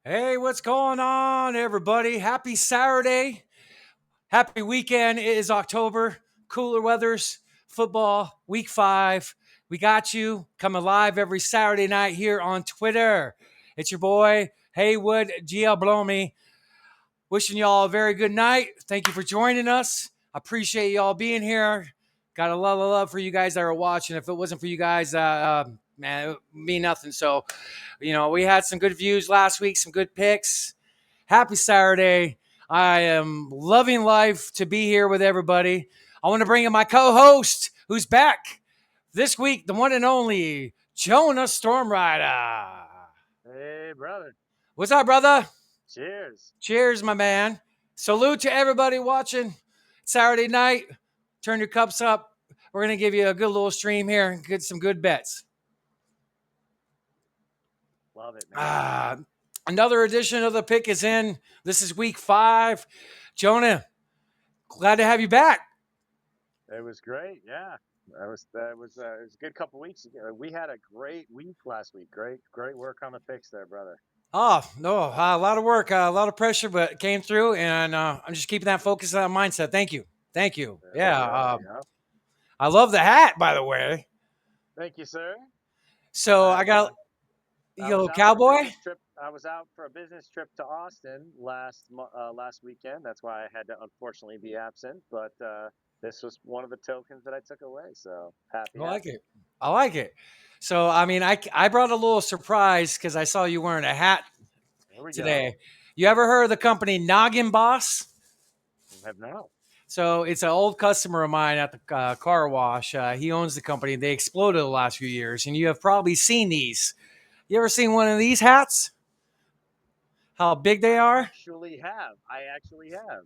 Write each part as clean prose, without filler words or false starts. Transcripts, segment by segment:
Hey, what's going on, everybody? Happy Saturday. Happy weekend. It is October. Cooler weathers, football, week 5. We got you coming live every Saturday night here on Twitter. It's your boy, Haywood GL Blomy. Wishing y'all a very good night. Thank you for joining us. I appreciate y'all being here. Got a lot of love for you guys that are watching. If it wasn't for you guys, man, it would mean nothing. So, we had some good views last week, some good picks. Happy Saturday. I am loving life to be here with everybody. I want to bring in my co-host who's back this week, the one and only Jonah Stormrider. Hey, brother. What's up, brother? Cheers. Cheers, my man. Salute to everybody watching Saturday night. Turn your cups up. We're going to give you a good little stream here and get some good bets. Love it, man. Another edition of the pick is in. This is week 5. Jonah, glad to have you back. It was great. Yeah. It was a good couple weeks ago. We had a great week last week. Great work on the picks there, brother. Oh, no, a lot of work, a lot of pressure, but it came through, and I'm just keeping that focus and that mindset. Thank you. Thank you. There we Yeah. go. Yeah. I love the hat, by the way. Thank you, sir. So I got you I a was little out for a cowboy. business trip. I was out for a business trip to Austin last weekend. That's why I had to unfortunately be absent. But this was one of the tokens that I took away. So happy. I like it. I like it. So, I mean, I brought a little surprise because I saw you wearing a hat There we today. go. You ever heard of the company Noggin Boss? Have now. So it's an old customer of mine at the car wash. He owns the company. They exploded the last few years, and you have probably seen these. You ever seen one of these hats? How big they are? I actually have.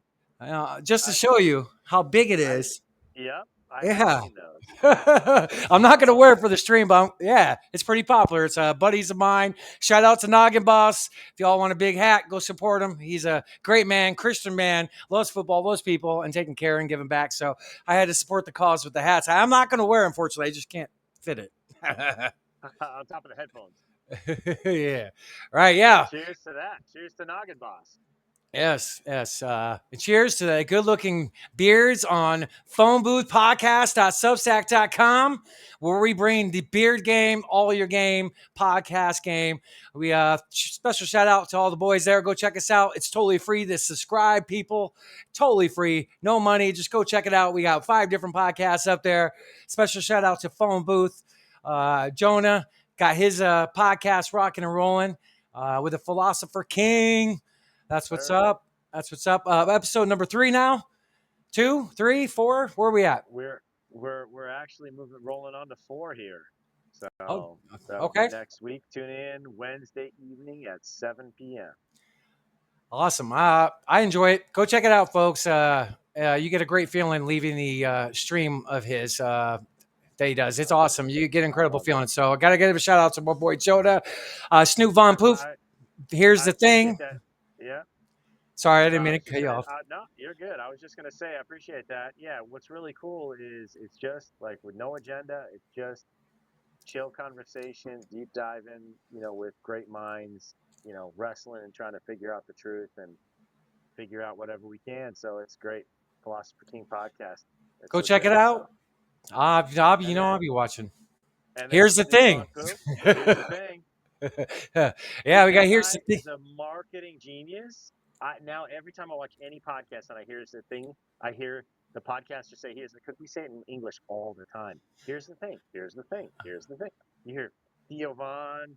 Just to I, show you how big it I, is. yep, I have Yeah. seen those. I'm not going to wear it for the stream, but yeah, it's pretty popular. It's buddies of mine. Shout out to Noggin Boss. If y'all want a big hat, go support him. He's a great man, Christian man, loves football, loves people, and taking care and giving back. So I had to support the cause with the hats. I'm not going to wear, unfortunately. I just can't fit it. On top of the headphones. Yeah. Right. Yeah. Cheers to that. Cheers to Noggin Boss. Yes, yes. Cheers to the good looking beards on phoneboothpodcast.substack.com, where we bring the beard game, all your game, podcast game. We special shout out to all the boys there. Go check us out. It's totally free to subscribe, people. Totally free. No money. Just go check it out. We got 5 different podcasts up there. Special shout out to Phone Booth. Jonah got his podcast rocking and rolling with the Philosopher King. That's what's up. That's what's up. Episode number 3 now. 2, 3, 4. Where are we at? We're actually rolling on to 4 here. Oh, So that'll be okay. next week. Tune in Wednesday evening at 7 p.m. Awesome. I enjoy it. Go check it out, folks. You get a great feeling leaving the stream of his that he does. It's awesome. You get incredible feeling. So I got to give a shout out to my boy Joda. Snoop Von Poof. Here's I the thing. appreciate that. Yeah. Sorry, I No, didn't I mean to was just cut you gonna. off. No, you're good. I was just gonna say I appreciate that. Yeah. What's really cool is it's just like with no agenda. It's just chill conversation, deep diving. With great minds. Wrestling and trying to figure out the truth and figure out whatever we can. So it's great. Philosopher King podcast. It's Go check it legit. out. So and I'll then be watching. and then Here's the Snoop thing. on poop. Here's the thing. Yeah, we got That here's guy the thing. is a marketing genius. Now every time I watch any podcast and I hear the thing, I hear the podcaster say, "Here's the," because we say it in English all the time. Here's the thing. Here's the thing. Here's the thing. You hear Theo Vaughn.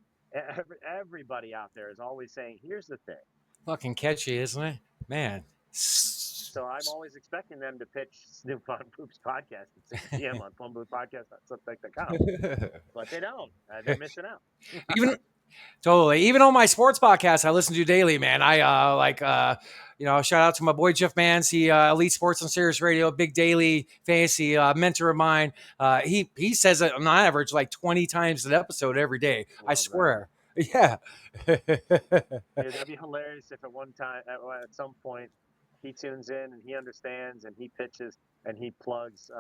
Everybody out there is always saying, "Here's the thing." Fucking catchy, isn't it? Man. So I'm always expecting them to pitch Snoop on Poop's podcast at 6 p.m. on PlumBoothPodcast.substack.com, but they don't. They're missing out. Even totally. Even on my sports podcast I listen to daily, man. I shout out to my boy Jeff Mans. He Elite Sports on Sirius Radio, big daily fantasy mentor of mine. He says it on average like 20 times an episode every day. I Love that. swear. Yeah. Yeah, that'd be hilarious if at some point, he tunes in and he understands and he pitches and he plugs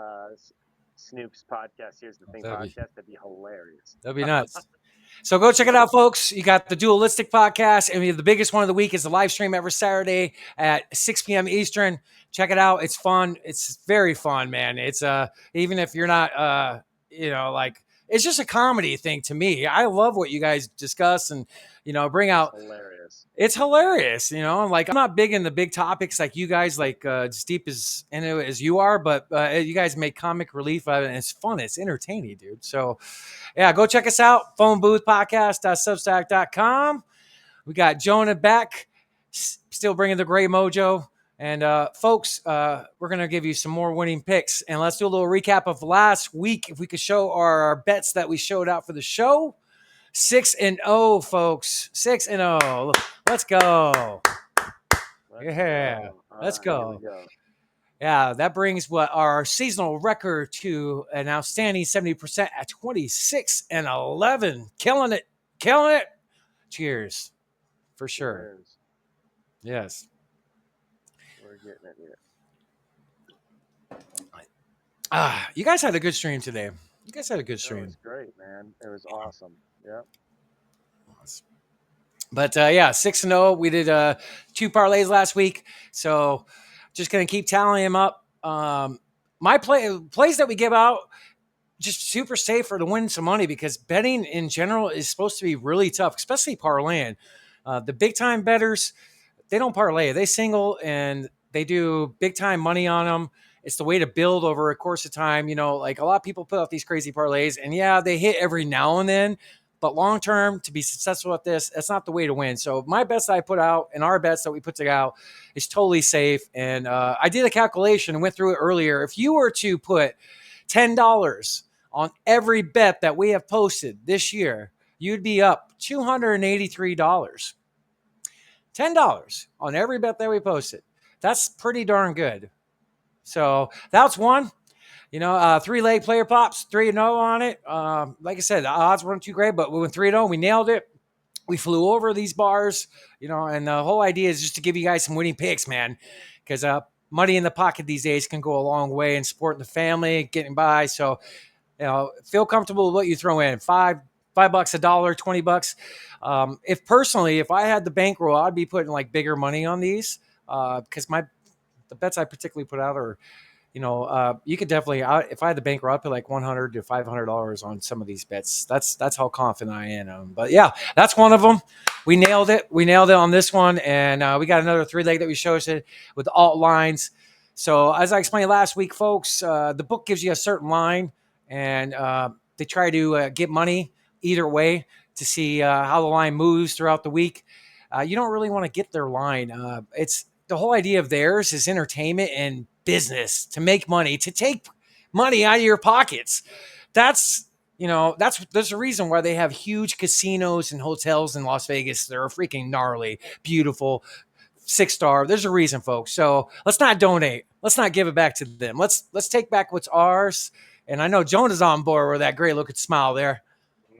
Snoop's podcast. Here's the thing, that'd be podcast. That'd be hilarious. that'd be nuts. So go check it out, folks. You got the Dualistic podcast, and we have the biggest one of the week is the live stream every Saturday at 6 p.m. Eastern. Check it out. It's fun. It's very fun, man. It's even if you're not like it's just a comedy thing to me. I love what you guys discuss and bring out. Hilarious. It's hilarious, like I'm not big in the big topics like you guys, like as deep as into it as you are, but you guys make comic relief out of it, and it's fun. It's entertaining, dude. So yeah, go check us out. phoneboothpodcast.substack.com. We got Jonah back, still bringing the gray mojo. And folks, we're going to give you some more winning picks. And let's do a little recap of last week. If we could show our bets that we showed out for the show. 6-0, folks. 6-0. Let's go. Let's go. Yeah, that brings our seasonal record to an outstanding 70% at 26-11. Killing it. Cheers. For sure. Cheers. Yes. We're getting it here. You guys had a good stream today. You guys had a good stream. It was great, man. It was awesome. Yep. But 6-0. We did 2 parlays last week, so just gonna keep tallying them up. My plays that we give out just super safe for to win some money, because betting in general is supposed to be really tough, especially parlaying. The big time bettors, they don't parlay; they single and they do big time money on them. It's the way to build over a course of time. Like a lot of people put out these crazy parlays, and they hit every now and then. But long term, to be successful at this, that's not the way to win. So my bets that I put out and our bets that we put out is totally safe. And I did a calculation and went through it earlier. If you were to put $10 on every bet that we have posted this year, you'd be up $283. $10 on every bet that we posted. That's pretty darn good. So that's one. 3-leg player pops, 3-0 on it. Like I said, the odds weren't too great, but we went 3-0. We nailed it. We flew over these bars, and the whole idea is just to give you guys some winning picks, man, because money in the pocket these days can go a long way in supporting the family, getting by. So, feel comfortable with what you throw in. $5, $1, $20. If I had the bankroll, I'd be putting like bigger money on these, because the bets I particularly put out are, you could definitely, if I had the bankroll, I'd put like $100 to $500 on some of these bets. That's how confident I am. But yeah, that's one of them. We nailed it. We nailed it on this one. And we got another 3-leg that we showed with the alt lines. So as I explained last week, folks, the book gives you a certain line, and they try to get money either way to see how the line moves throughout the week. You don't really want to get their line. It's the whole idea of theirs is entertainment and business, to make money, to take money out of your pockets. There's a reason why they have huge casinos and hotels in Las Vegas. They're freaking gnarly, beautiful, 6-star. There's a reason, folks. So let's not donate. Let's not give it back to them. Let's take back what's ours. And I know Jonah's on board with that great looking smile there.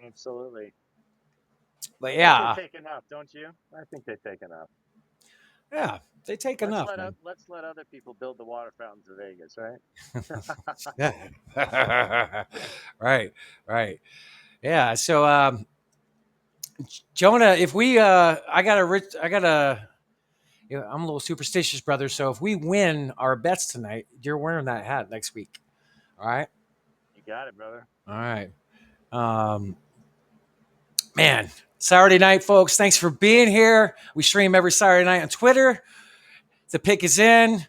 Absolutely. But yeah, they take enough, don't you? I think they take enough. Yeah, they take enough. Let's let other people build the water fountains of Vegas, right? Right. Yeah. So, Jonah, if we, I'm a little superstitious, brother. So if we win our bets tonight, you're wearing that hat next week. All right. You got it, brother. All right. Man. Saturday night, folks, thanks for being here. We stream every Saturday night on Twitter. The pick is in.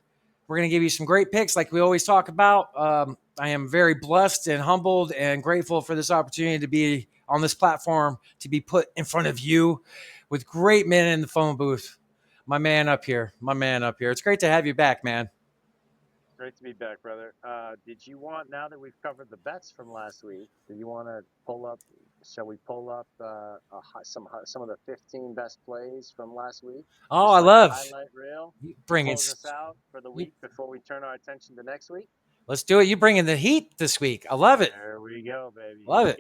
We're going to give you some great picks like we always talk about. I am very blessed and humbled and grateful for this opportunity to be on this platform, to be put in front of you with great men in the phone booth. My man up here. It's great to have you back, man. Great to be back, brother. Did you want, now that we've covered the bets from last week, do you want to shall we pull up some of the 15 best plays from last week? Oh, I love highlight reel. Bring it. Close us out for the week before we turn our attention to next week. Let's do it. You bring in the heat this week. I love it. There we go, baby. Love it.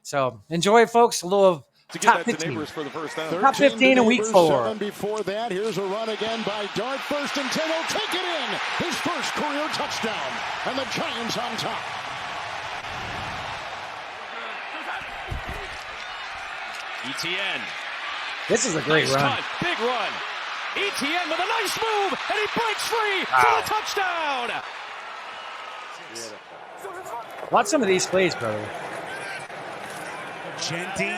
So enjoy it, folks. A little to top get 15. Neighbors for the first time. Top 15 in week 4. 7 before that, here's a run again by Dart. 1st and 10. He'll take it in. His first career touchdown. And the Giants on top. ETN. This is a great Nice run. cut, big run. ETN with a nice move, and he breaks free for the touchdown. Watch some of these plays, brother. Genty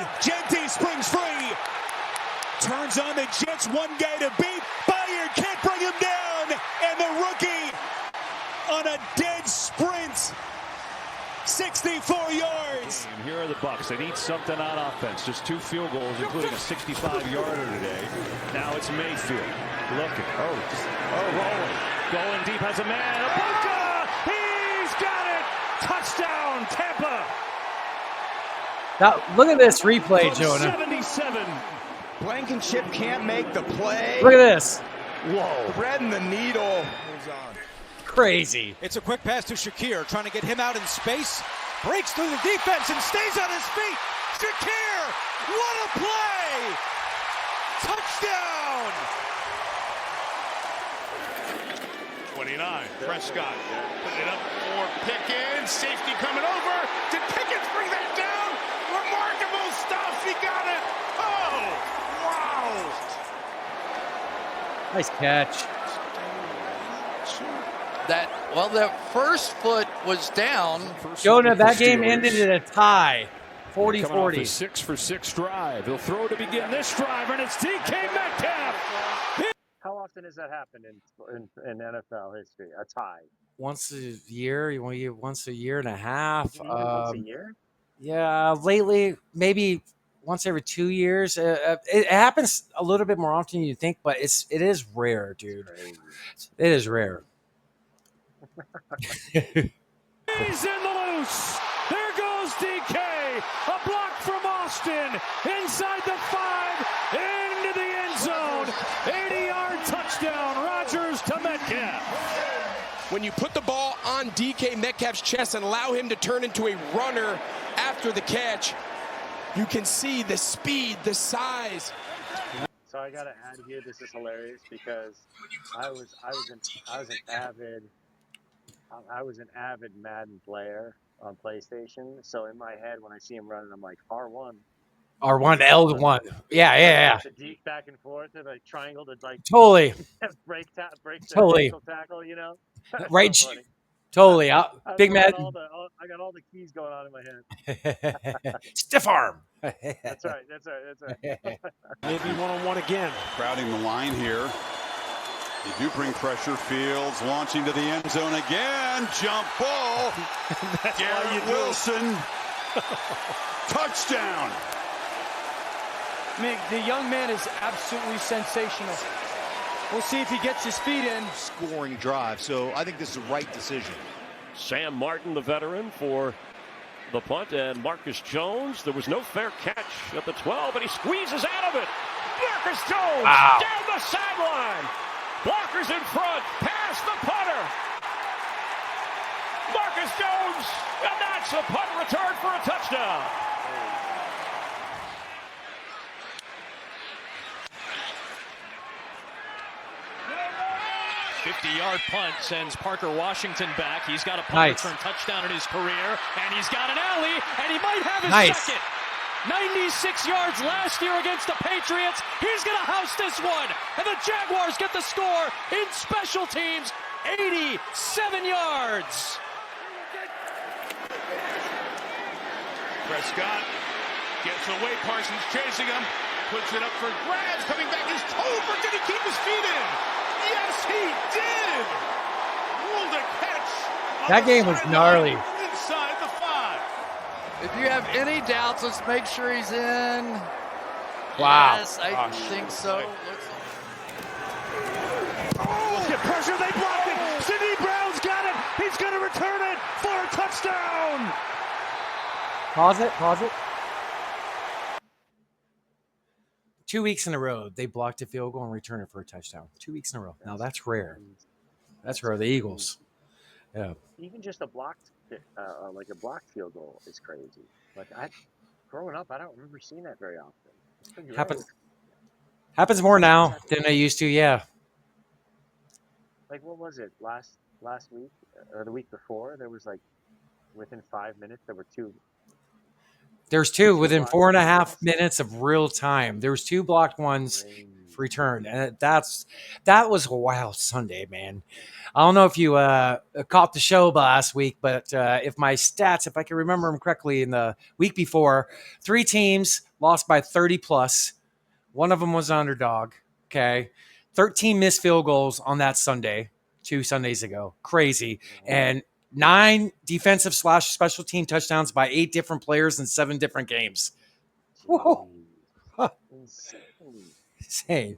springs free. Turns on the Jets, one guy to beat. Bayard can't bring him down. And the rookie on a dead sprint. 64 yards. And here are the Bucks. They need something on offense. Just 2 field goals, including a 65-yarder today. Now it's Mayfield. Looking. Rolling. Going deep. Has a man. Ibuka! He's got it! Touchdown, Tampa! Now, look at this replay, Jonah. 77. Blankenship can't make the play. Look at this. Whoa. Threading the needle. Crazy. It's a quick pass to Shakir, trying to get him out in space. Breaks through the defense and stays on his feet. Shakir, what a play! Touchdown! 29. Prescott putting it up for Pickens. Safety coming over. Did Pickens bring that down? Remarkable stuff. He got it. Oh, wow. Nice catch. That first foot was down. Jonah, that game ended in a tie. Coming off 40-40. a 6-for-6 drive. He'll throw to begin this drive, and it's DK Metcalf. How often has that happened in NFL history? A tie. Once a year, once a year and a half. Once a year? Yeah, lately, maybe once every 2 years. It happens a little bit more often than you think, but it is rare, dude. Crazy. It is rare. He's in the loose. There goes DK. A block from Austin. Inside the 5. Into the end zone. 80-yard touchdown. Rodgers to Metcalf. When you put the ball on DK Metcalf's chest and allow him to turn into a runner after the catch, you can see the speed, the size. So I gotta add here. This is hilarious because I was an avid Madden player on PlayStation. So in my head, when I see him running, I'm like R1. R1, L1. Yeah. The deep back and forth, and like triangle to like Totally. break the Totally. ankle tackle. You know. That's Right. so funny. Totally. Big I Madden. got all the keys going on in my head. Stiff arm. That's right. Maybe one-on-one again. Crowding the line here. They do bring pressure. Fields launching to the end zone again. Jump ball. Garrett Wilson. Touchdown. The young man is absolutely sensational. We'll see if he gets his feet in. Scoring drive, so I think this is the right decision. Sam Martin, the veteran, for the punt, and Marcus Jones. There was no fair catch at the 12, but he squeezes out of it. Marcus Jones down the sideline. Blockers in front. Pass the punter. Marcus Jones, and that's a punt return for a touchdown. Fifty-yard punt sends Parker Washington back. He's got a punt Nice. return touchdown in his career, and he's got an alley, and he might have his Nice. second. 96 yards last year against the Patriots. He's going to house this one, and the Jaguars get the score in special teams. 87 yards. Prescott gets away. Parsons chasing him. Puts it up for grabs. Coming back is Tolbert. Did he keep his feet in? Yes, he did. Ruled a catch. That game was gnarly. Inside the 5. If you have any doubts, let's make sure he's in. Wow. Yes, I think so. Get pressure, they block it. Sidney Brown's got it. He's going to return it for a touchdown. Pause it. 2 weeks in a row, they blocked a field goal and returned it for a touchdown. 2 weeks in a row. Now that's rare. That's rare. The Eagles. Yeah. Even just a blocked field goal is crazy. Growing up, I don't remember seeing that very often. It's pretty rare. Happens more now than they used to. Yeah. Like what was it last week or the week before? There was like within 5 minutes there were two. There's two within 4.5 minutes of real time. There was 2 blocked ones for return, and that was a wild Sunday, man. I don't know if you caught the show last week, but if my stats, if I can remember them correctly, in the week before, 3 teams lost by 30 plus. One of them was an underdog. Okay, 13 missed field goals on that Sunday, 2 Sundays ago. Crazy. And 9 defensive / special team touchdowns by 8 different players in 7 different games. Whoa. Insane.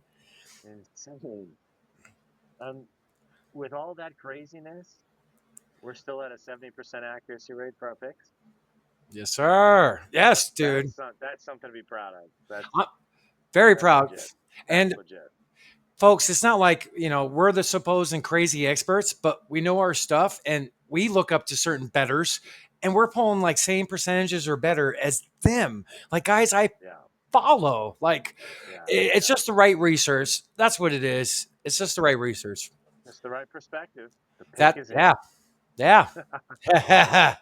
With all that craziness, we're still at a 70% accuracy rate for our picks. Yes, sir. Yes, dude. That's something to be proud of. I'm very proud. And legit. Folks, it's not like, we're the supposed and crazy experts, but we know our stuff, and we look up to certain bettors, and we're pulling like same percentages or better as them. Like guys I follow. Like it's just the right research. That's what it is. It's just the right research. It's the right perspective. The pick That is yeah. Cam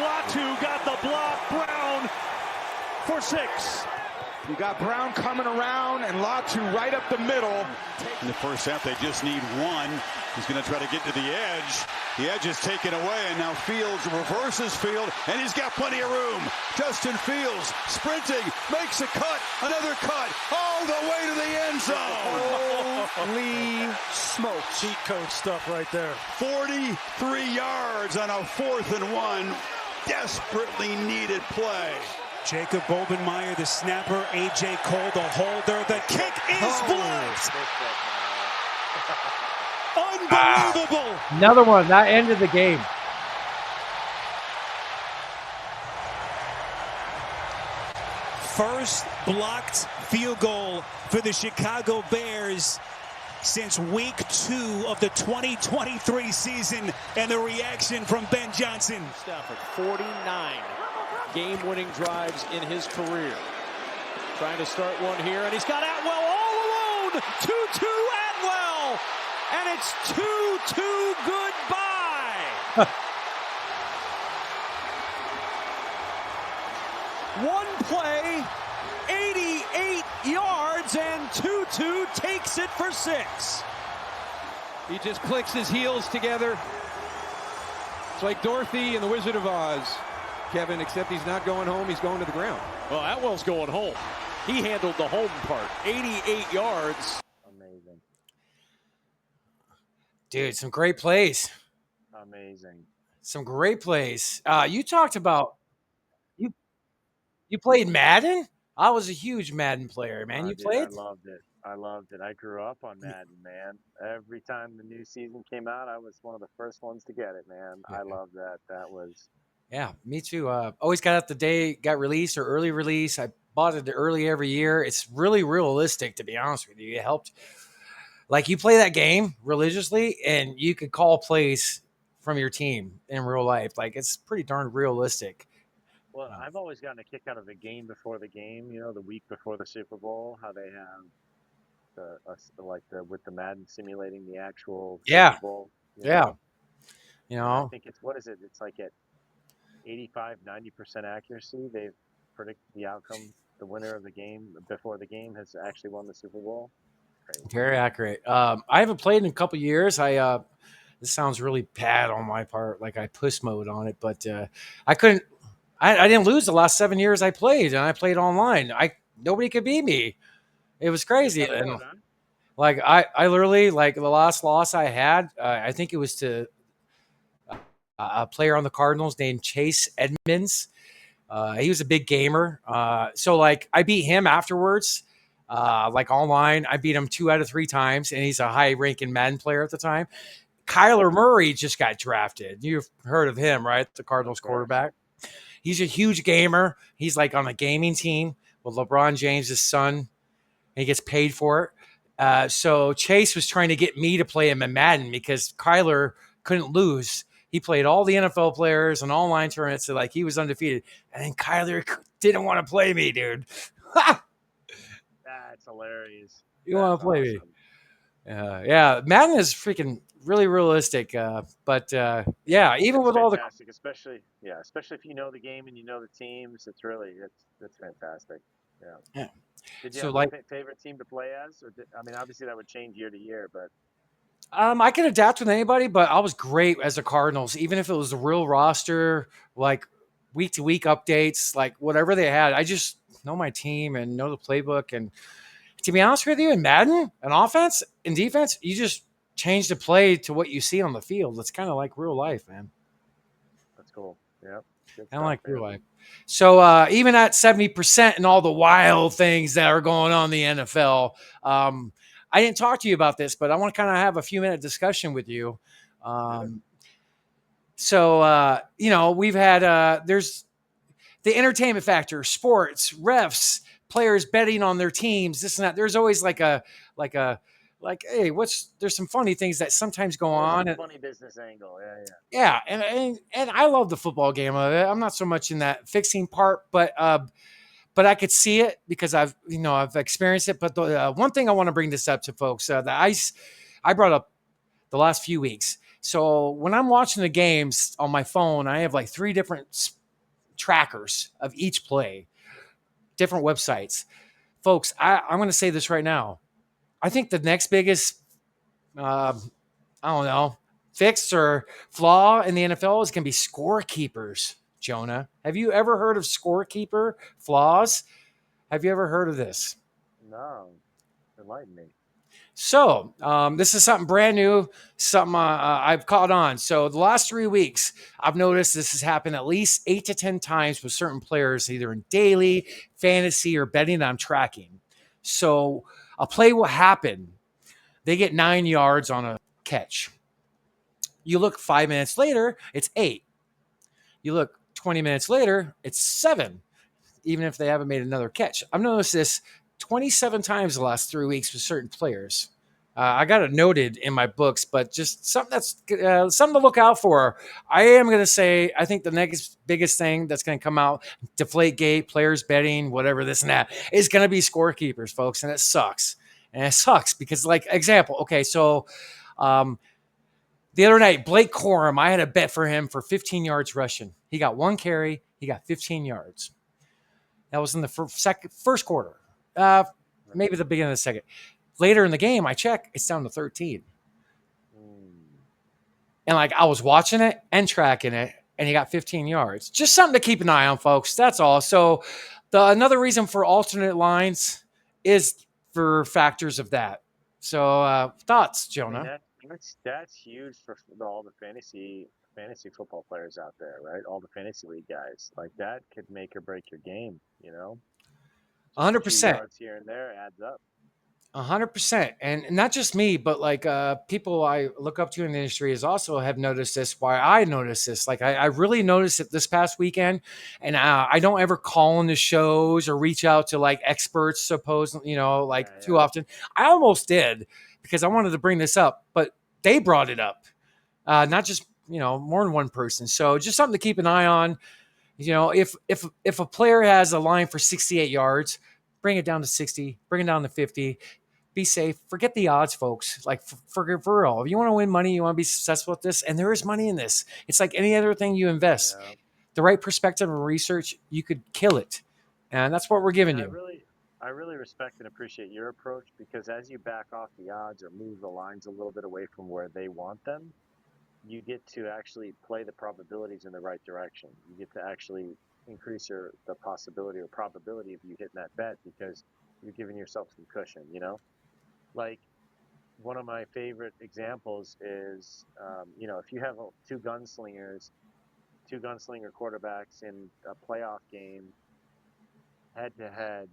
Latu got the block. Brown for 6. You got Brown coming around and Latu right up the middle. In the first half, they just need one. He's going to try to get to the edge. The edge is taken away, and now Fields reverses Field, and he's got plenty of room. Justin Fields sprinting, makes a cut, another cut, all the way to the end zone. Holy smokes. Cheat code stuff right there. 43 yards on a 4th and 1. Desperately needed play. Jacob Bobenmeyer, the snapper. A.J. Cole, the holder. The kick is blocked. Unbelievable. Another one. That ended the game. First blocked field goal for the Chicago Bears since week 2 of the 2023 season, and the reaction from Ben Johnson. Stafford, 49 game-winning drives in his career. Trying to start one here, and he's got Atwell all alone. 2-2 Atwell, and it's 2-2 goodbye. One play, 88 yards, and Tutu takes it for 6. He just clicks his heels together. It's like Dorothy and the Wizard of Oz, Kevin, except he's not going home, he's going to the ground. Well, Atwell's going home. He handled the home part. 88 yards. Amazing. Dude, some great plays. Amazing. Some great plays. You talked about you played Madden? I was a huge Madden player, man. You played? I loved it. I grew up on Madden, man. Every time the new season came out, I was one of the first ones to get it, man. I loved that. That was... Yeah, me too. Always got it the day it got released or early release. I bought it early every year. It's really realistic, to be honest with you. It helped. Like, you play that game religiously, and you could call plays from your team in real life. Like, it's pretty darn realistic. Well, I've always gotten a kick out of the game before the game, the week before the Super Bowl, how they have with the Madden simulating the actual Super Bowl. Yeah. I think it's it's like at 85-90% accuracy. They've predicted the outcome, the winner of the game before the game has actually won the Super Bowl. Crazy. Very accurate. I haven't played in a couple years. This sounds really bad on my part, like I push mode on it, but I couldn't. I didn't lose the last 7 years I played, and I played online. Nobody could beat me. It was crazy. And like I literally, like, the last loss I had, I think it was to a player on the Cardinals named Chase Edmonds. He was a big gamer. So like I beat him afterwards, like online. I beat him 2 out of 3 times, and he's a high-ranking Madden player at the time. Kyler Murray just got drafted. You've heard of him, right? The Cardinals quarterback. He's a huge gamer. He's like on a gaming team with LeBron James' son, and he gets paid for it. So Chase was trying to get me to play him in Madden because Kyler couldn't lose. He played all the NFL players and online tournaments, so like he was undefeated. And then Kyler didn't want to play me, dude. That's hilarious. You want to play me? Yeah, Madden is freaking really realistic. But yeah, even It's with all the fantastic, especially if you know the game and you know the teams. It's fantastic. Yeah. yeah. Did you So have like, a favorite team to play as? I mean, obviously that would change year to year, but I can adapt with anybody, but I was great as a Cardinals, even if it was the real roster, like week to week updates, like whatever they had. I just know my team and know the playbook. And to be honest with you, in Madden, an offense and defense, you just change the play to what you see on the field. It's kind of like real life, man. that's cool. Yeah. Good I stuff, like man. real life. So even at 70% and all the wild things that are going on in the NFL, I didn't talk to you about this, but I want to kind of have a few minute discussion with you. We've had there's the entertainment factor, sports, refs, players betting on their teams, this and that. There's always hey, there's some funny things that sometimes go on. Funny business angle. Yeah, and I love the football game of it. I'm not so much in that fixing part, but I could see it because I've experienced it. But the one thing I want to bring this up to folks, the ice, I brought up the last few weeks. So when I'm watching the games on my phone, I have like 3 different trackers of each play, different websites. Folks, I'm going to say this right now. I think the next biggest, I don't know, fix or flaw in the NFL is going to be scorekeepers. Jonah, have you ever heard of scorekeeper flaws? Have you ever heard of this? No, enlighten me. So this is something brand new, something I've caught on. So the last 3 weeks, I've noticed this has happened at least 8 to 10 times with certain players, either in daily, fantasy, or betting that I'm tracking. So a play will happen. They get 9 yards on a catch. You look 5 minutes later, it's 8. You look 20 minutes later, it's 7, even if they haven't made another catch. I've noticed this 27 times the last 3 weeks with certain players. I got it noted in my books, but just something that's something to look out for. I am going to say, I think the next biggest thing that's going to come out, Deflategate, players betting, whatever this and that, is going to be scorekeepers, folks, and it sucks. And it sucks because, like, example, okay, so the other night, Blake Corum, I had a bet for him for 15 yards rushing. He got 1 carry. He got 15 yards. That was in the first quarter, maybe the beginning of the second. Later in the game, I check, it's down to 13. And like I was watching it and tracking it, and he got 15 yards. Just something to keep an eye on, folks. That's all. So another reason for alternate lines is for factors of that. So thoughts, Jonah? I mean, that's huge for all the fantasy football players out there, right? All the fantasy league guys. Like that could make or break your game, 100%. Yards here and there adds up. 100%. And not just me, but like people I look up to in the industry have noticed this. Why I noticed this. Like I really noticed it this past weekend. And I don't ever call into shows or reach out to like experts, too often. I almost did because I wanted to bring this up, but they brought it up. Not just, more than one person. So just something to keep an eye on. If a player has a line for 68 yards, bring it down to 60, bring it down to 50. Be safe. Forget the odds, folks. Like for real, if you want to win money, you want to be successful at this, and there is money in this. It's like any other thing you invest. Yeah. The right perspective and research, you could kill it, and that's what we're giving you. I really respect and appreciate your approach because as you back off the odds or move the lines a little bit away from where they want them, you get to actually play the probabilities in the right direction. You get to actually increase the possibility or probability of you hitting that bet because you're giving yourself some cushion, Like one of my favorite examples is, if you have two gunslinger quarterbacks in a playoff game head to head,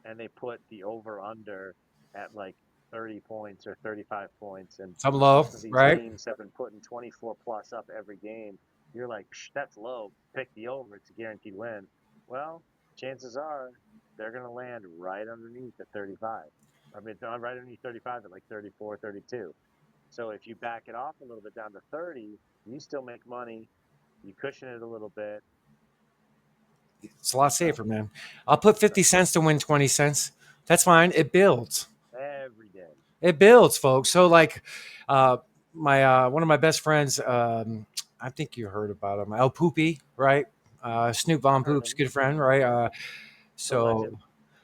and they put the over under at like 30 points or 35 points, and some low, these right? Teams have been putting 24 plus up every game. You're like, that's low. Pick the over. It's a guaranteed win. Well, chances are they're going to land right underneath the 35. I mean, right underneath 35 at like 34, 32. So if you back it off a little bit down to 30, you still make money. You cushion it a little bit. It's a lot safer, man. I'll put 50 cents to win 20 cents. That's fine. It builds. Every day. It builds, folks. So like, my one of my best friends, I think you heard about him, El Poopy, right? Snoop Von Heard of Poop's him. good friend, right? The legend.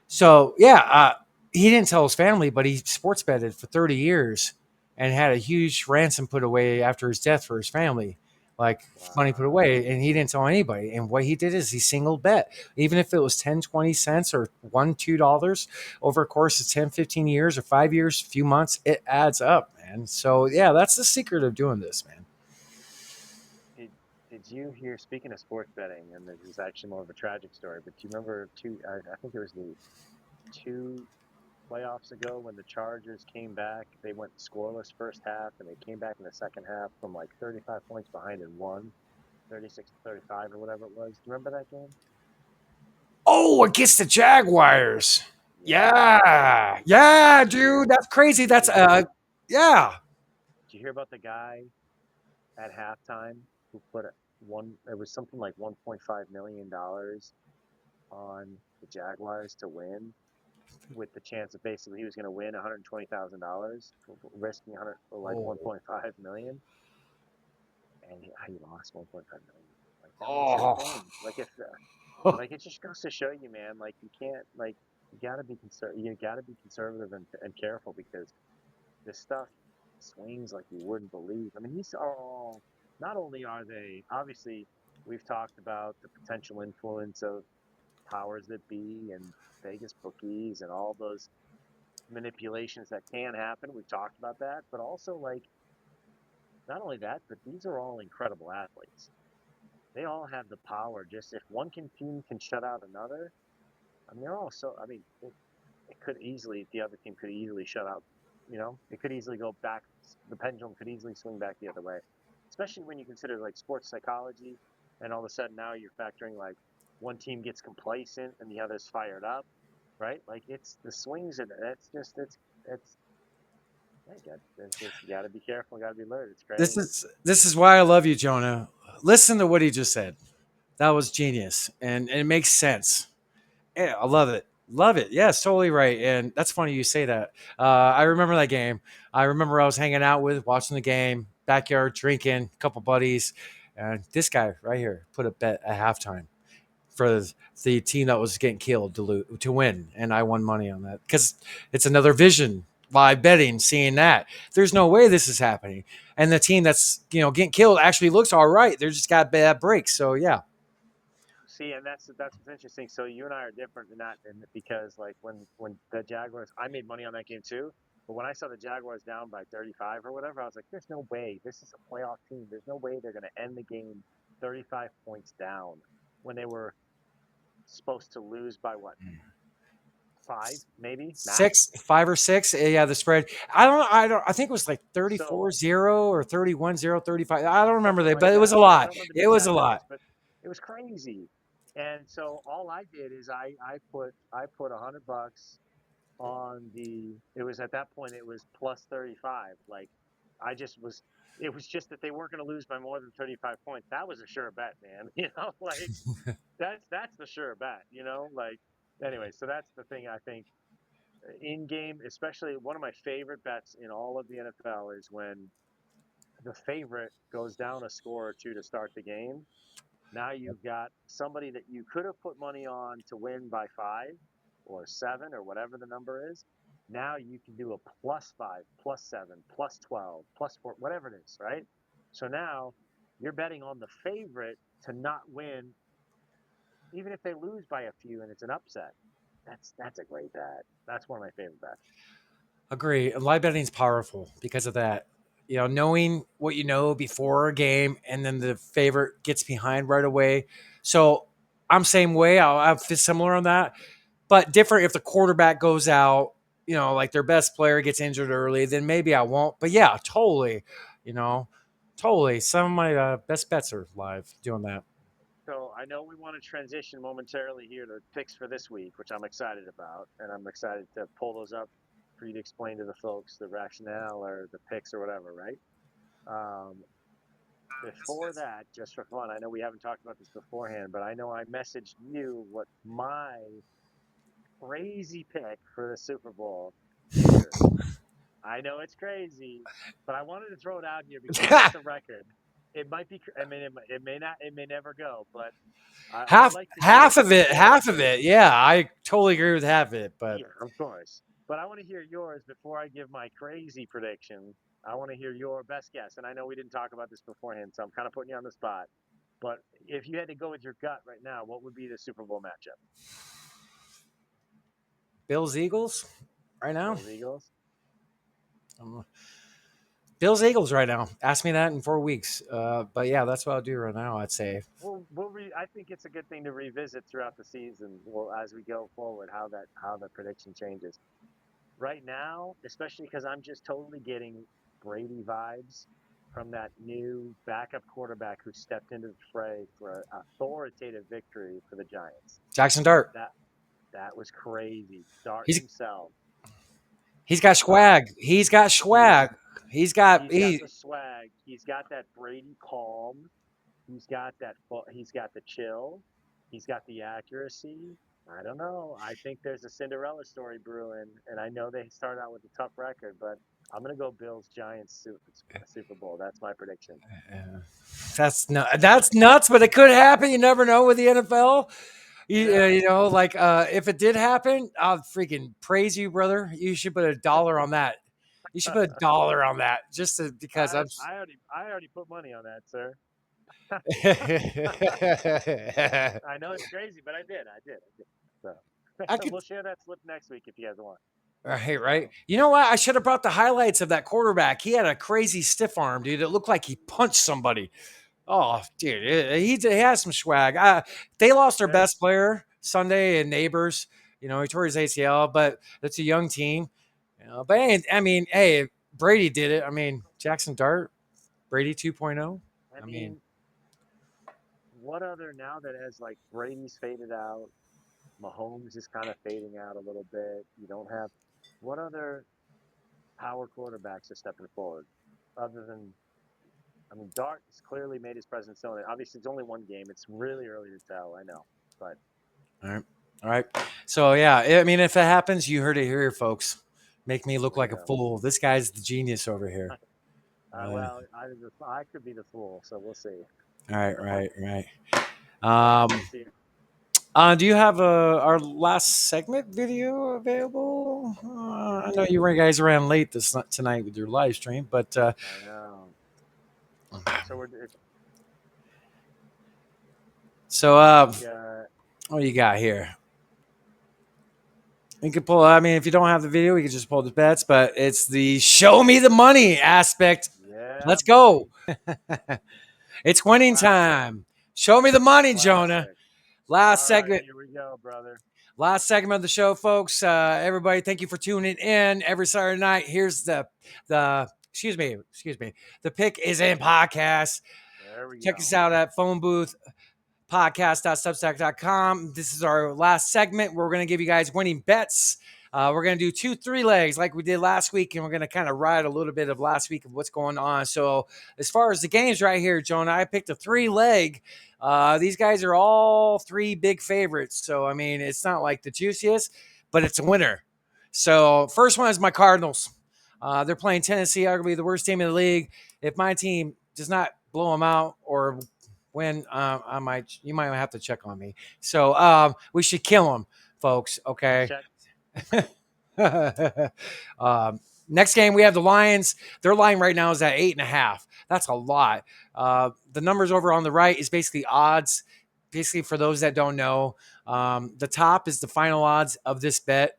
So yeah, he didn't tell his family, but he sports betted for 30 years and had a huge ransom put away after his death for his family, like money put away, and he didn't tell anybody. And what he did is he single bet, even if it was 10, 20 cents or $1, $2 over a course of 10, 15 years or 5 years, few months, it adds up, man. So yeah, that's the secret of doing this, man. Did you hear, speaking of sports betting, and this is actually more of a tragic story, but do you remember I think it was the 2 playoffs ago when the Chargers came back? They went scoreless first half, and they came back in the second half from like 35 points behind and won 36-35 or whatever it was. Do you remember that game? Oh, against the Jaguars. Yeah, dude, that's crazy. That's yeah. Did you hear about the guy at halftime who put it was something like $1.5 million on the Jaguars to win, with the chance that basically he was going to win $120,000, risking 1.5 million, and he lost 1.5 million. Like if like it just goes to show you, man. Like you can't, like you got to be conservative and careful, because this stuff swings like you wouldn't believe. I mean, these are all, not only are they, obviously, we've talked about the potential influence of powers that be and Vegas bookies and all those manipulations that can happen. We've talked about that, but also, like, not only that, but these are all incredible athletes. They all have the power. Just if one team can shut out another, I mean, they're all so. I mean, it could easily, the other team could easily shut out. You know, it could easily go back. The pendulum could easily swing back the other way, especially when you consider like sports psychology, and all of a sudden now you're factoring like one team gets complacent and the other's fired up, right? Like it's the swings, and it's you got to be careful, got to be alert. It's crazy. This is why I love you, Jonah. Listen to what he just said. That was genius, and it makes sense. Yeah, I love it. Love it. Yes, totally right. And that's funny you say that. I remember that game. I remember I was hanging out with, watching the game, backyard, drinking, a couple buddies. And this guy right here put a bet at halftime for the team that was getting killed to win. And I won money on that because it's another vision, live betting, seeing that. There's no way this is happening. And the team that's, getting killed actually looks all right. They just got bad breaks. So, yeah. See, and that's what's interesting. So you and I are different in that, because like when the Jaguars, I made money on that game too. But when I saw the Jaguars down by 35 or whatever, I was like, "There's no way. This is a playoff team. There's no way they're going to end the game 35 points down when they were supposed to lose by what? 5, maybe? Max? 5 or 6. Yeah, the spread. I think it was like 34-0 or 31-0, 35. I don't remember that, but it was a lot. It was a lot. But it was crazy. And so all I did is I put $100 on it was, at that point it was plus 35. Like it was just that they weren't going to lose by more than 35 points. That was a sure bet, man. Like that's the sure bet, like, anyway. So that's the thing. I think in game, especially, one of my favorite bets in all of the NFL is when the favorite goes down a score or two to start the game. Now you've got somebody that you could have put money on to win by 5 or 7 or whatever the number is. Now you can do a +5, +7, +12, +4, whatever it is, right? So now you're betting on the favorite to not win, even if they lose by a few and it's an upset. That's a great bet. That's one of my favorite bets. Agree. Live betting is powerful because of that. Knowing what you know before a game, and then the favorite gets behind right away. So I'm same way. I'll feel similar on that, but different if the quarterback goes out. Like their best player gets injured early, then maybe I won't. But yeah, totally. Totally. Some of my best bets are live doing that. So I know we want to transition momentarily here to picks for this week, which I'm excited about, and I'm excited to pull those up for you to explain to the folks the rationale or the picks or whatever, right? Before that, just for fun, I know we haven't talked about this beforehand, but I know I messaged you what my crazy pick for the Super Bowl is. I know it's crazy, but I wanted to throw it out here because it's a record. It might be. I mean, it may not. It may never go. But I like to half of it. Yeah, I totally agree with half of it. But yeah, of course. But I want to hear yours before I give my crazy prediction. I want to hear your best guess. And I know we didn't talk about this beforehand, so I'm kind of putting you on the spot. But if you had to go with your gut right now, what would be the Super Bowl matchup? Bills Eagles right now. Bills Eagles. Bills Eagles right now. Ask me that in 4 weeks. But yeah, that's what I'll do right now. I'd say. Well, I think it's a good thing to revisit throughout the season. Well, as we go forward, how the prediction changes. Right now, especially because I'm just totally getting Brady vibes from that new backup quarterback who stepped into the fray for an authoritative victory for the Giants. Jackson Dart. That was crazy. Dart himself. He's got swag. He's got swag. He's got the swag. He's got that Brady calm. He's got the chill. He's got the accuracy. I don't know. I think there's a Cinderella story brewing, and I know they start out with a tough record, but I'm going to go Bills Giants Super Bowl. That's my prediction. That's nuts, but it could happen. You never know with the NFL. You know, like if it did happen, I'll freaking praise you, brother. You should put $1 on that. You should put $1 on that because I already put money on that, sir. I know it's crazy, but I did. So we'll share that slip next week if you guys want. Right. You know what? I should have brought the highlights of that quarterback. He had a crazy stiff arm, dude. It looked like he punched somebody. Oh, dude, he has some swag. They lost their best player Sunday and Neighbors. You know, he tore his ACL, but it's a young team. You know, but I mean, hey, Brady did it. I mean, Jackson Dart, Brady 2.0. I mean, what other now that has like Brady's faded out, Mahomes is kind of fading out a little bit. You don't have what other power quarterbacks are stepping forward other than. I mean, Dart has clearly made his presence known. Obviously, it's only one game. It's really early to tell. I know, but all right. So yeah, I mean, if it happens, you heard it here, folks. Make me look like a fool. This guy's the genius over here. Well, I could be the fool, so we'll see. All right. Do you have our last segment video available? I know you guys ran late tonight with your live stream, but I know. So what do you got here? You can pull. I mean, if you don't have the video, you can just pull the bets. But it's the show me the money aspect. Yeah. Let's go. It's winning time. Show me the money, Jonah. Last segment. Here we go, brother. Last segment of the show, folks. Everybody, thank you for tuning in every Saturday night. Here's the excuse me. The Pick is in podcast. Check us out at phone booth podcast.substack.com. This is our last segment. We're going to give you guys winning bets. We're going to do 2 3 legs like we did last week, and we're going to kind of ride a little bit of last week of what's going on. So as far as the games right here, Jonah, I picked a 3-leg. These guys are all 3 big favorites. So, I mean, it's not like the juiciest, but it's a winner. So first one is my Cardinals. They're playing Tennessee, arguably the worst team in the league. If my team does not blow them out or win, you might have to check on me. So we should kill them, folks. Okay. Next game, we have the Lions. Their line right now is at 8.5. That's a lot. The numbers over on the right is basically odds. Basically, for those that don't know, the top is the final odds of this bet.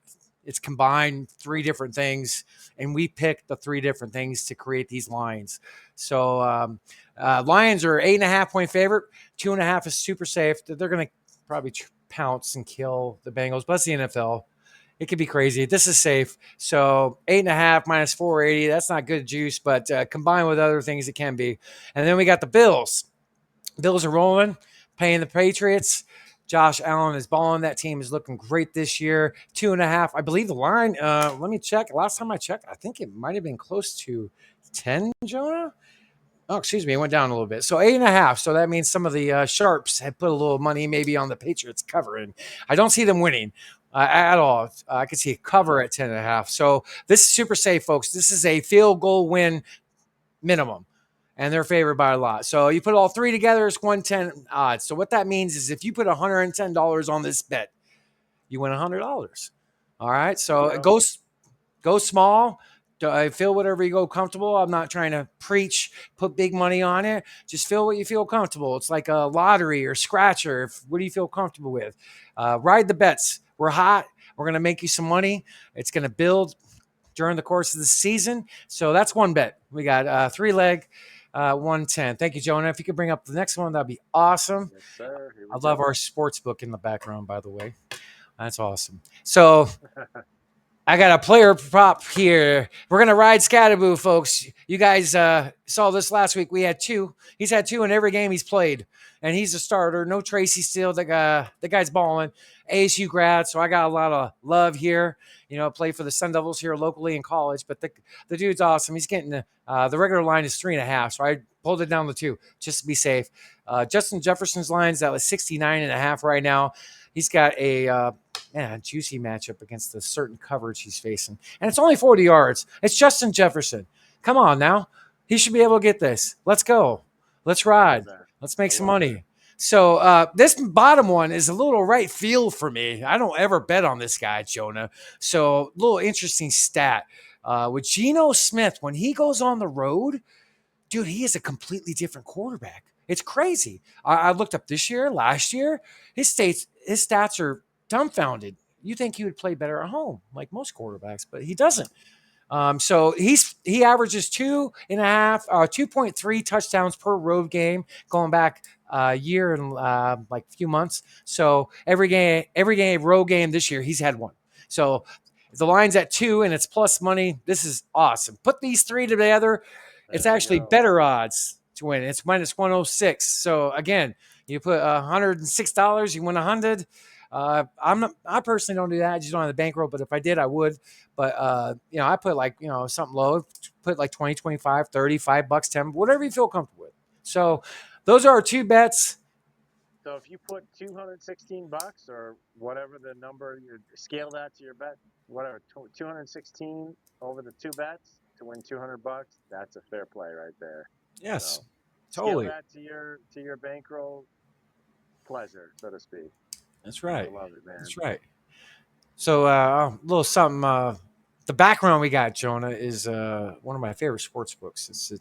It's combined 3 different things, and we picked the 3 different things to create these lines. So Lions are 8.5-point favorite. 2.5 is super safe. They're going to probably pounce and kill the Bengals, but it's the NFL. It could be crazy. This is safe. So 8.5 minus 480. That's not good juice, but combined with other things, it can be. And then we got the Bills. Bills are rolling, paying the Patriots. Josh Allen is balling. That team is looking great this year. 2.5. I believe the line, let me check. Last time I checked, I think it might have been close to 10, Jonah. Oh, excuse me. It went down a little bit. So 8.5. So that means some of the sharps had put a little money maybe on the Patriots covering. I don't see them winning. at all. I could see a cover at 10.5. So this is super safe, folks. This is a field goal win minimum, and they're favored by a lot. So you put all three together, it's 110 odds. So what that means is if you put $110 on this bet, you win $100. All right. So go small. I feel whatever you go comfortable. I'm not trying to preach, put big money on it. Just feel what you feel comfortable. It's like a lottery or scratcher. What do you feel comfortable with? Ride the bets. We're hot. We're going to make you some money. It's going to build during the course of the season. So that's one bet. We got 3-leg, 110. Thank you, Jonah. If you could bring up the next one, that'd be awesome. Yes, sir. I love our sports book in the background, by the way. That's awesome. So I got a player prop here. We're going to ride Scatterboo, folks. You guys saw this last week. We had 2. He's had 2 in every game he's played, and he's a starter. No Tracy Steele. The guy's balling. ASU grad, so I got a lot of love here. Played for the Sun Devils here locally in college, but the dude's awesome. He's getting the regular line is 3.5, so I pulled it down to 2 just to be safe. Justin Jefferson's line's at 69.5 right now. He's got a juicy matchup against a certain coverage he's facing. And it's only 40 yards. It's Justin Jefferson. Come on now. He should be able to get this. Let's go. Let's ride. Let's make some money. So this bottom one is a little right field for me. I don't ever bet on this guy, Jonah. So a little interesting stat. With Geno Smith, when he goes on the road, dude, he is a completely different quarterback. It's crazy. I looked up this year, last year. His stats are dumbfounded. You think he would play better at home, like most quarterbacks, but he doesn't. So he averages 2.3 touchdowns per road game, going back a year and like a few months. So every road game this year, he's had 1. So the line's at 2 and it's plus money. This is awesome. Put these 3 together. It's actually better odds to win. It's minus 106. So again, you put $106, you win 100. I personally don't do that. I just don't have the bankroll, but if I did, I would. But I put something low, put like 20, 25, 30, $5, 10, whatever you feel comfortable with. So those are our 2 bets. So if you put $216 or whatever the number, you scale that to your bet, whatever, 216 over the 2 bets to win $200, that's a fair play right there. Yes, so totally. Scale that to your bankroll pleasure, so to speak. That's right. I love it, man. That's right. So a little something. The background we got, Jonah, is one of my favorite sports books. It's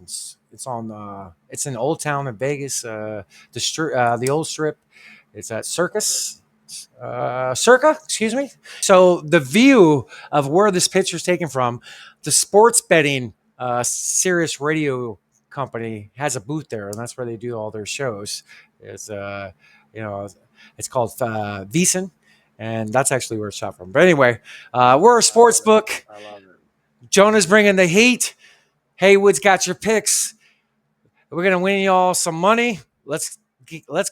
in Old Town in Vegas, the old strip. It's at Circa, excuse me. So the view of where this picture is taken from, the sports betting Sirius radio company has a booth there, and that's where they do all their shows. It's it's called VSiN, and that's actually where it's shot from. But anyway, we're a sports book. I love it. Jonah's bringing the heat. Haywood's got your picks. We're gonna win y'all some money. Let's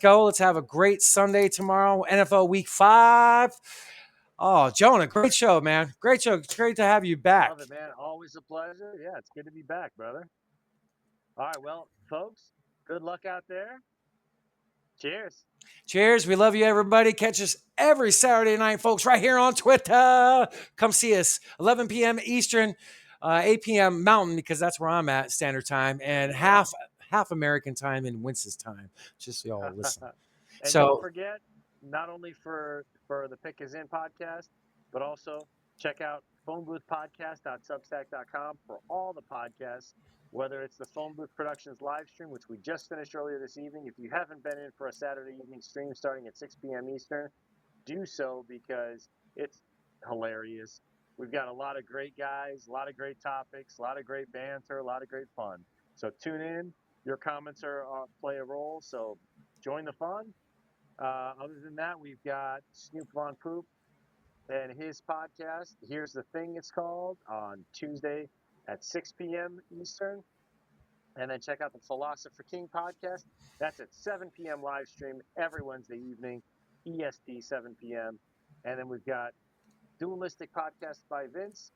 go. Let's have a great Sunday tomorrow. NFL Week 5. Oh, Jonah, great show, man. Great show. It's great to have you back. Love it, man. Always a pleasure. Yeah, it's good to be back, brother. All right, well, folks, good luck out there. Cheers. Cheers. We love you, everybody. Catch us every Saturday night, folks, right here on Twitter. Come see us, 11 p.m. Eastern, 8 p.m. Mountain, because that's where I'm at, Standard Time, and half American time in Winston's time, just so y'all listen. And don't forget, not only for the Pick Is In podcast, but also check out phoneboothpodcast.substack.com for all the podcasts, whether it's the Phone Booth Productions live stream, which we just finished earlier this evening. If you haven't been in for a Saturday evening stream starting at 6 p.m. Eastern, do so because it's hilarious. We've got a lot of great guys, a lot of great topics, a lot of great banter, a lot of great fun. So tune in. Your comments play a role, so join the fun. Other than that, we've got Snoop Von Poop and his podcast, Here's the Thing it's called, on Tuesday at 6 p.m. Eastern. And then check out the Philosopher King podcast. That's at 7 p.m. live stream every Wednesday evening, EST 7 p.m. And then we've got Dualistic Podcast by Vince.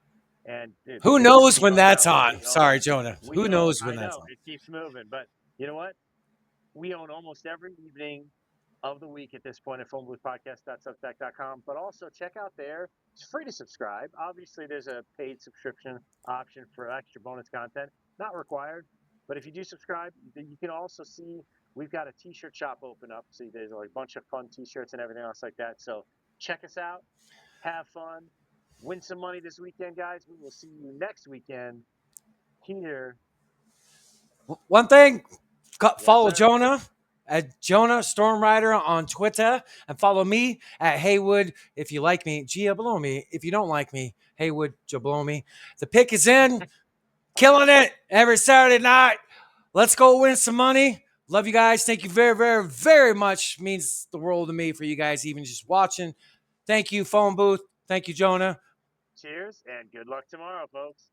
And dude, who knows when that's on? Sorry, Jonah. Who knows when that's on? It keeps moving. But you know what? We own almost every evening of the week at this point at phoneboothpodcast.substack.com. But also check out there. It's free to subscribe. Obviously, there's a paid subscription option for extra bonus content. Not required. But if you do subscribe, you can also see we've got a t-shirt shop open up. See, there's like a bunch of fun t-shirts and everything else like that. So check us out. Have fun. Win some money this weekend, guys. We will see you next weekend here. One thing, follow sir. Jonah at Jonah Stormrider on Twitter, and follow me at Haywood if you like me, Giabolomi. If you don't like me, Haywood Giabolomi. The pick is in, killing it every Saturday night. Let's go win some money. Love you guys. Thank you very, very, very much. Means the world to me for you guys even just watching. Thank you, Phone Booth. Thank you, Jonah. Cheers and good luck tomorrow, folks.